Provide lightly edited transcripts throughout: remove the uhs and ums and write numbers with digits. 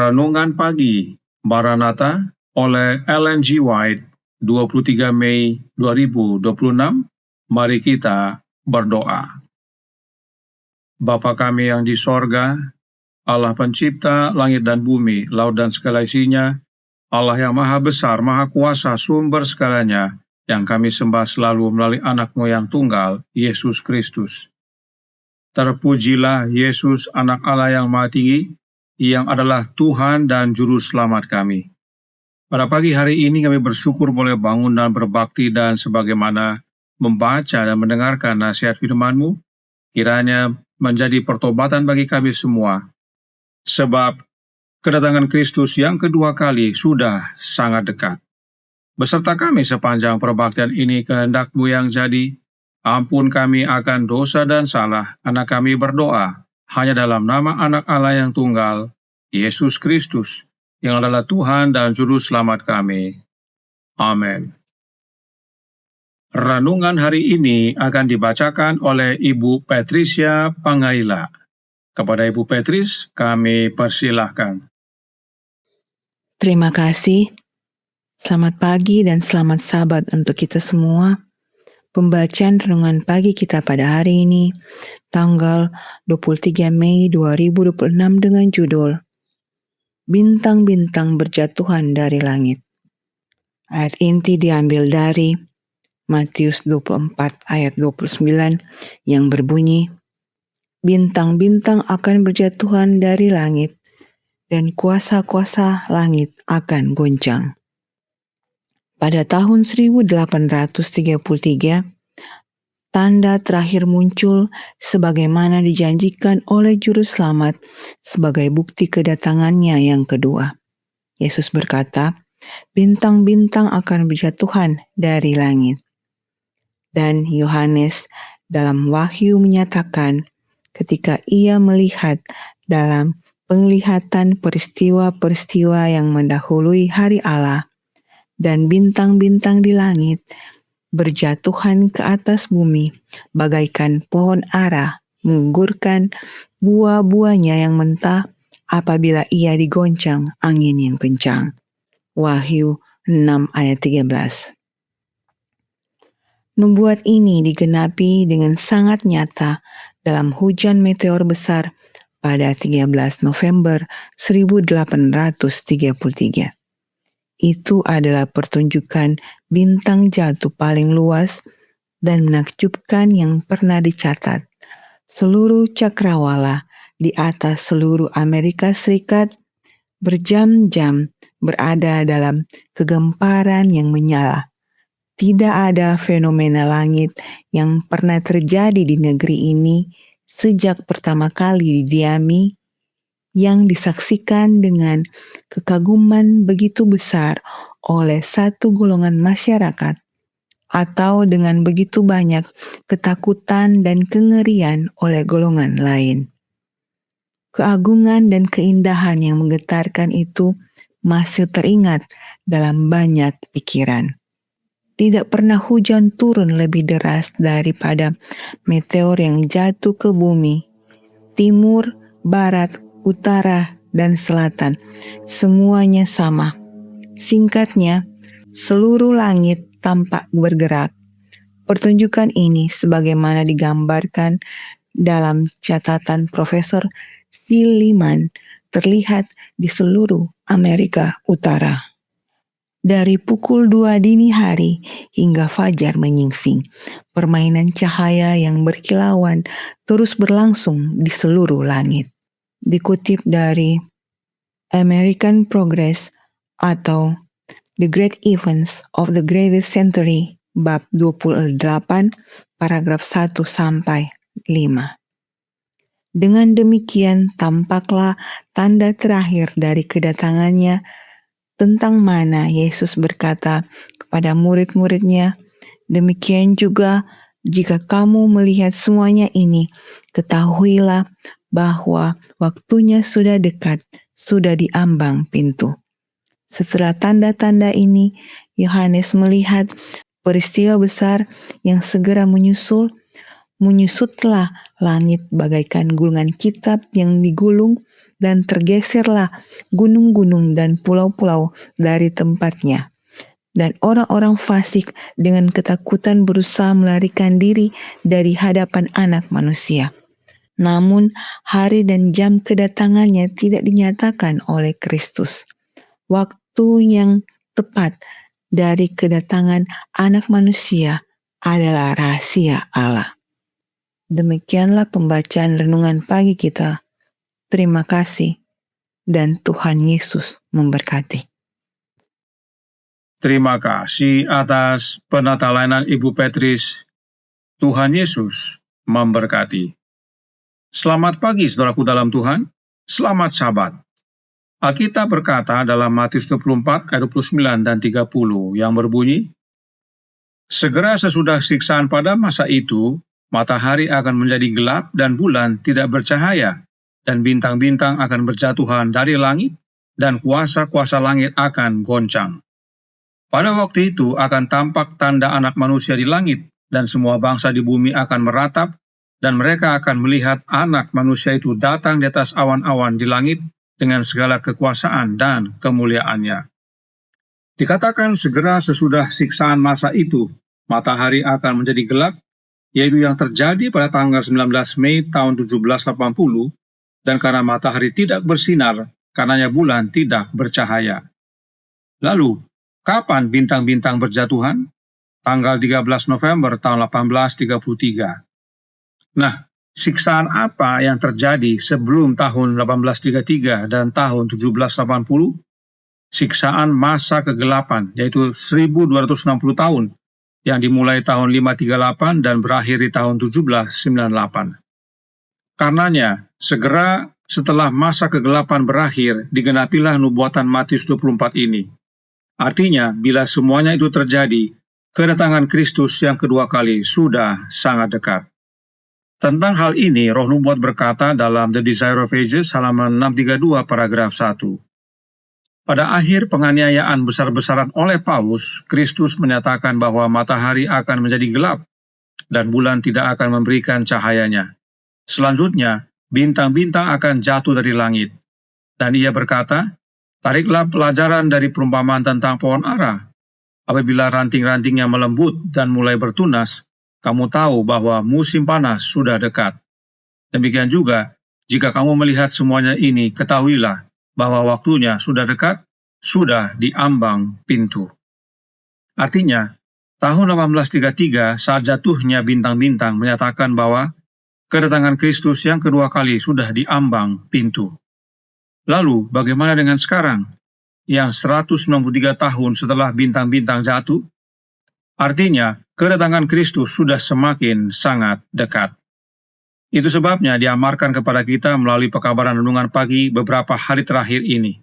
Renungan Pagi Maranatha oleh Ellen G. White, 23 Mei 2026. Mari kita berdoa. Bapa kami yang di sorga, Allah pencipta langit dan bumi, laut dan segala isinya, Allah yang maha besar, maha kuasa, sumber segalanya, yang kami sembah selalu melalui anak-Mu yang tunggal, Yesus Kristus. Terpujilah Yesus, anak Allah yang maha tinggi, yang adalah Tuhan dan Juru Selamat kami. Pada pagi hari ini kami bersyukur boleh bangun dan berbakti, dan sebagaimana membaca dan mendengarkan nasihat firman-Mu, kiranya menjadi pertobatan bagi kami semua. Sebab kedatangan Kristus yang kedua kali sudah sangat dekat. Beserta kami sepanjang perbaktian ini, kehendak-Mu yang jadi. Ampun kami akan dosa dan salah, anak kami berdoa hanya dalam nama anak Allah yang tunggal, Yesus Kristus, yang adalah Tuhan dan Juru Selamat kami. Amin. Renungan hari ini akan dibacakan oleh Ibu Patricia Pangaila. Kepada Ibu Patris, kami persilahkan. Terima kasih. Selamat pagi dan selamat Sabat untuk kita semua. Pembacaan renungan pagi kita pada hari ini, tanggal 23 Mei 2026 dengan judul Bintang-bintang berjatuhan dari langit. Ayat inti diambil dari Matius 24 ayat 29 yang berbunyi, Bintang-bintang akan berjatuhan dari langit dan kuasa-kuasa langit akan goncang. Pada tahun 1833, tanda terakhir muncul sebagaimana dijanjikan oleh Juru Selamat sebagai bukti kedatangannya yang kedua. Yesus berkata, bintang-bintang akan berjatuhan dari langit. Dan Yohanes dalam Wahyu menyatakan, ketika ia melihat dalam penglihatan peristiwa-peristiwa yang mendahului hari Allah, dan bintang-bintang di langit berjatuhan ke atas bumi bagaikan pohon ara menggugurkan buah-buahnya yang mentah apabila ia digoncang angin yang kencang. Wahyu 6 ayat 13. Nubuat ini digenapi dengan sangat nyata dalam hujan meteor besar pada 13 November 1833. Itu adalah pertunjukan bintang jatuh paling luas dan menakjubkan yang pernah dicatat. Seluruh cakrawala di atas seluruh Amerika Serikat berjam-jam berada dalam kegemparan yang menyala. Tidak ada fenomena langit yang pernah terjadi di negeri ini sejak pertama kali didiami yang disaksikan dengan kekaguman begitu besar oleh satu golongan masyarakat, atau dengan begitu banyak ketakutan dan kengerian oleh golongan lain. Keagungan dan keindahan yang menggetarkan itu masih teringat dalam banyak pikiran. Tidak pernah hujan turun lebih deras daripada meteor yang jatuh ke bumi. Timur, barat, utara, dan selatan, semuanya sama. Singkatnya, seluruh langit tampak bergerak. Pertunjukan ini sebagaimana digambarkan dalam catatan Profesor Silliman terlihat di seluruh Amerika Utara. Dari pukul 2 dini hari hingga fajar menyingsing, permainan cahaya yang berkilauan terus berlangsung di seluruh langit. Dikutip dari American Progress atau The Great Events of the Greatest Century, bab 28, paragraf 1 sampai 5. Dengan demikian tampaklah tanda terakhir dari kedatangannya, tentang mana Yesus berkata kepada murid-muridnya, demikian juga jika kamu melihat semuanya ini, ketahuilah bahwa waktunya sudah dekat, sudah diambang pintu. Setelah tanda-tanda ini, Yohanes melihat peristiwa besar yang segera menyusul, Menyusutlah langit bagaikan gulungan kitab yang digulung, dan tergeserlah gunung-gunung dan pulau-pulau dari tempatnya. Dan orang-orang fasik dengan ketakutan berusaha melarikan diri dari hadapan Anak Manusia. Namun hari dan jam kedatangannya tidak dinyatakan oleh Kristus. Waktu yang tepat dari kedatangan Anak Manusia adalah rahasia Allah. Demikianlah pembacaan renungan pagi kita. Terima kasih, dan Tuhan Yesus memberkati. Terima kasih atas penata layanan Ibu Petris. Tuhan Yesus memberkati. Selamat pagi saudaraku dalam Tuhan. Selamat Sabat. Alkitab berkata dalam Matius 24 ayat 29 dan 30 yang berbunyi, segera sesudah siksaan pada masa itu, matahari akan menjadi gelap dan bulan tidak bercahaya, dan bintang-bintang akan berjatuhan dari langit, dan kuasa-kuasa langit akan goncang. Pada waktu itu akan tampak tanda Anak Manusia di langit, dan semua bangsa di bumi akan meratap, dan mereka akan melihat Anak Manusia itu datang di atas awan-awan di langit dengan segala kekuasaan dan kemuliaannya. Dikatakan segera sesudah siksaan masa itu, matahari akan menjadi gelap, yaitu yang terjadi pada tanggal 19 Mei tahun 1780, dan karena matahari tidak bersinar, karenanya bulan tidak bercahaya. Lalu, kapan bintang-bintang berjatuhan? Tanggal 13 November tahun 1833. Nah, siksaan apa yang terjadi sebelum tahun 1833 dan tahun 1780? Siksaan masa kegelapan, yaitu 1260 tahun, yang dimulai tahun 538 dan berakhir di tahun 1798. Karenanya, segera setelah masa kegelapan berakhir, digenapilah nubuatan Matius 24 ini. Artinya, bila semuanya itu terjadi, kedatangan Kristus yang kedua kali sudah sangat dekat. Tentang hal ini, Roh Nubuat berkata dalam The Desire of Ages, halaman 632, paragraf 1. Pada akhir penganiayaan besar-besaran oleh Paus, Kristus menyatakan bahwa matahari akan menjadi gelap dan bulan tidak akan memberikan cahayanya. Selanjutnya, bintang-bintang akan jatuh dari langit. Dan ia berkata, tariklah pelajaran dari perumpamaan tentang pohon ara. Apabila ranting-rantingnya melembut dan mulai bertunas, kamu tahu bahwa musim panas sudah dekat. Demikian juga, jika kamu melihat semuanya ini, ketahuilah bahwa waktunya sudah dekat, sudah di ambang pintu. Artinya, tahun 1833 saat jatuhnya bintang-bintang menyatakan bahwa kedatangan Kristus yang kedua kali sudah di ambang pintu. Lalu, bagaimana dengan sekarang, yang 193 tahun setelah bintang-bintang jatuh? Artinya, kedatangan Kristus sudah semakin sangat dekat. Itu sebabnya diamarkan kepada kita melalui pekabaran renungan pagi beberapa hari terakhir ini.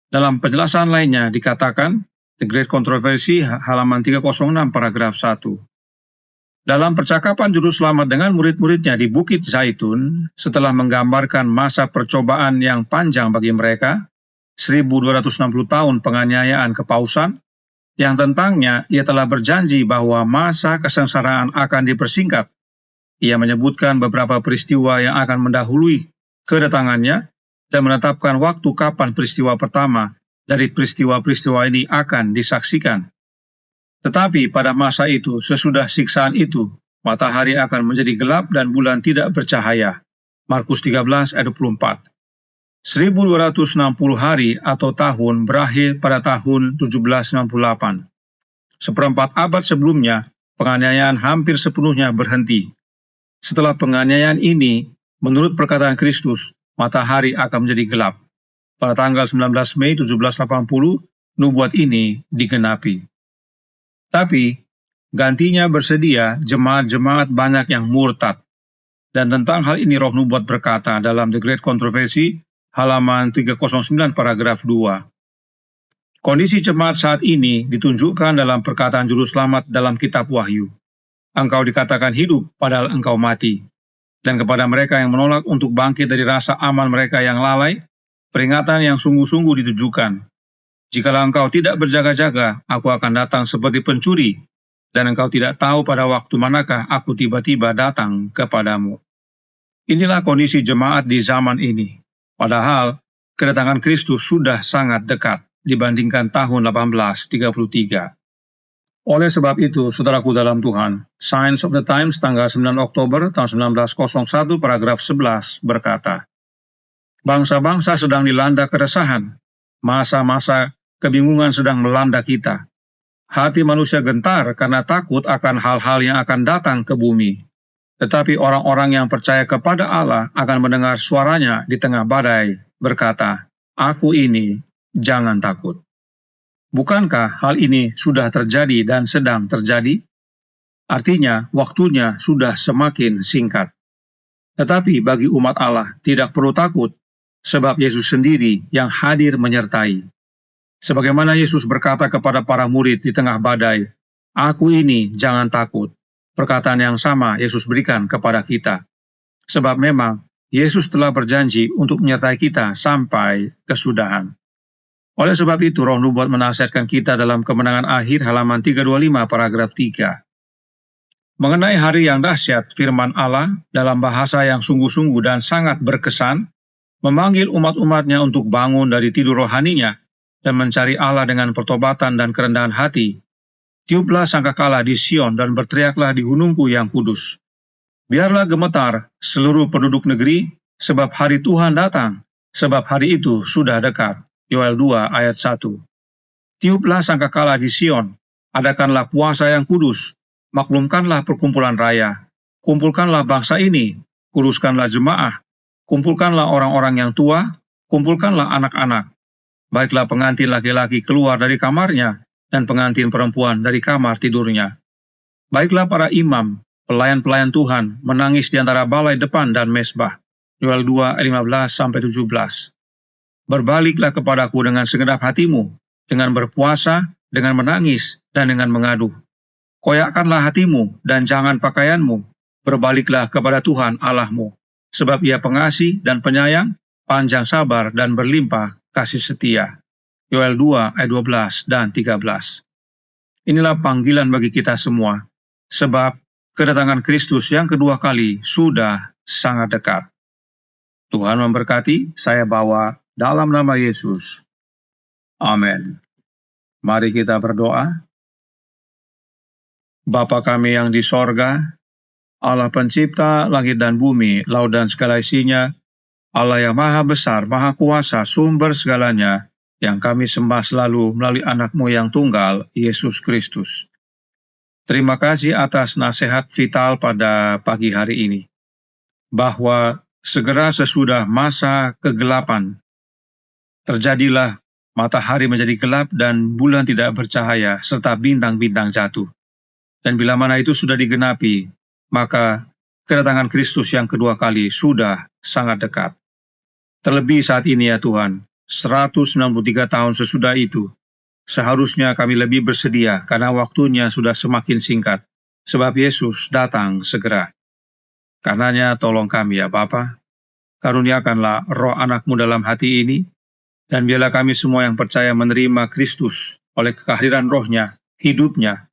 Dalam penjelasan lainnya dikatakan, The Great Controversy, halaman 306, paragraf 1. Dalam percakapan Juru Selamat dengan murid-muridnya di Bukit Zaitun, setelah menggambarkan masa percobaan yang panjang bagi mereka, 1260 tahun penganiayaan kepausan, yang tentangnya ia telah berjanji bahwa masa kesengsaraan akan dipersingkat. Ia menyebutkan beberapa peristiwa yang akan mendahului kedatangannya dan menetapkan waktu kapan peristiwa pertama dari peristiwa-peristiwa ini akan disaksikan. Tetapi pada masa itu, sesudah siksaan itu, matahari akan menjadi gelap dan bulan tidak bercahaya. Markus 13 ayat 24. 1260 hari atau tahun berakhir pada tahun 1768. Seperempat abad sebelumnya, penganiayaan hampir sepenuhnya berhenti. Setelah penganiayaan ini, menurut perkataan Kristus, matahari akan menjadi gelap. Pada tanggal 19 Mei 1780, nubuat ini digenapi. Tapi, gantinya bersedia jemaat-jemaat banyak yang murtad. Dan tentang hal ini Roh Nubuat berkata dalam The Great Controversy, halaman 309, paragraf 2. Kondisi jemaat saat ini ditunjukkan dalam perkataan Juru Selamat dalam kitab Wahyu. Engkau dikatakan hidup, padahal engkau mati. Dan kepada mereka yang menolak untuk bangkit dari rasa aman mereka yang lalai, peringatan yang sungguh-sungguh ditujukan. Jikalau engkau tidak berjaga-jaga, aku akan datang seperti pencuri, dan engkau tidak tahu pada waktu manakah aku tiba-tiba datang kepadamu. Inilah kondisi jemaat di zaman ini. Padahal, kedatangan Kristus sudah sangat dekat dibandingkan tahun 1833. Oleh sebab itu, saudaraku dalam Tuhan, Signs of the Times tanggal 9 Oktober tahun 1901 paragraf 11 berkata, bangsa-bangsa sedang dilanda keresahan, masa-masa kebingungan sedang melanda kita. Hati manusia gentar karena takut akan hal-hal yang akan datang ke bumi. Tetapi orang-orang yang percaya kepada Allah akan mendengar suaranya di tengah badai, berkata, "Aku ini, jangan takut." Bukankah hal ini sudah terjadi dan sedang terjadi? Artinya, waktunya sudah semakin singkat. Tetapi bagi umat Allah tidak perlu takut, sebab Yesus sendiri yang hadir menyertai. Sebagaimana Yesus berkata kepada para murid di tengah badai, "Aku ini, jangan takut." Perkataan yang sama Yesus berikan kepada kita. Sebab memang Yesus telah berjanji untuk menyertai kita sampai kesudahan. Oleh sebab itu, Roh Nubuat menasihatkan kita dalam Kemenangan Akhir halaman 325 paragraf 3. Mengenai hari yang dahsyat, firman Allah dalam bahasa yang sungguh-sungguh dan sangat berkesan, memanggil umat-umatnya untuk bangun dari tidur rohaninya dan mencari Allah dengan pertobatan dan kerendahan hati. Tiuplah sangkakala di Sion dan berteriaklah di gunungku yang kudus. Biarlah gemetar seluruh penduduk negeri, sebab hari Tuhan datang, sebab hari itu sudah dekat. Yoel 2 ayat 1. Tiuplah sangkakala di Sion, adakanlah puasa yang kudus, maklumkanlah perkumpulan raya, kumpulkanlah bangsa ini, kuduskanlah jemaah, kumpulkanlah orang-orang yang tua, kumpulkanlah anak-anak. Baiklah pengantin laki-laki keluar dari kamarnya, dan pengantin perempuan dari kamar tidurnya. Baiklah para imam, pelayan-pelayan Tuhan, menangis di antara balai depan dan mesbah. Yoel 2 ayat 15-17. Berbaliklah kepadaku dengan segenap hatimu, dengan berpuasa, dengan menangis, dan dengan mengadu. Koyakkanlah hatimu dan jangan pakaianmu, berbaliklah kepada Tuhan Allahmu, sebab Ia pengasih dan penyayang, panjang sabar dan berlimpah kasih setia. Yoel 2 ayat 12 dan 13. Inilah panggilan bagi kita semua, sebab kedatangan Kristus yang kedua kali sudah sangat dekat. Tuhan memberkati, saya bawa dalam nama Yesus. Amin. Mari kita berdoa. Bapa kami yang di sorga, Allah pencipta langit dan bumi, laut dan segala isinya, Allah yang maha besar, maha kuasa, sumber segalanya, yang kami sembah selalu melalui anak-Mu yang tunggal, Yesus Kristus. Terima kasih atas nasihat vital pada pagi hari ini, bahwa segera sesudah masa kegelapan, terjadilah matahari menjadi gelap dan bulan tidak bercahaya, serta bintang-bintang jatuh. Dan bila mana itu sudah digenapi, maka kedatangan Kristus yang kedua kali sudah sangat dekat. Terlebih saat ini ya Tuhan, 193 tahun sesudah itu, seharusnya kami lebih bersedia karena waktunya sudah semakin singkat, sebab Yesus datang segera. Karenanya tolong kami ya Bapa, karuniakanlah roh anak-Mu dalam hati ini, dan biarlah kami semua yang percaya menerima Kristus oleh kehadiran rohnya, hidupnya,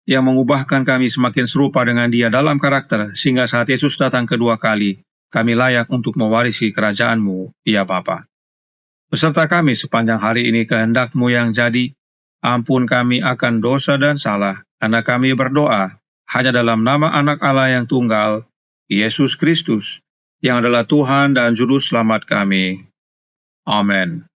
yang mengubahkan kami semakin serupa dengan Dia dalam karakter, sehingga saat Yesus datang kedua kali, kami layak untuk mewarisi kerajaan-Mu, ya Bapa. Beserta kami sepanjang hari ini kehendak-Mu yang jadi, ampun kami akan dosa dan salah, karena kami berdoa hanya dalam nama Anak Allah yang tunggal, Yesus Kristus, yang adalah Tuhan dan Juru Selamat kami. Amin.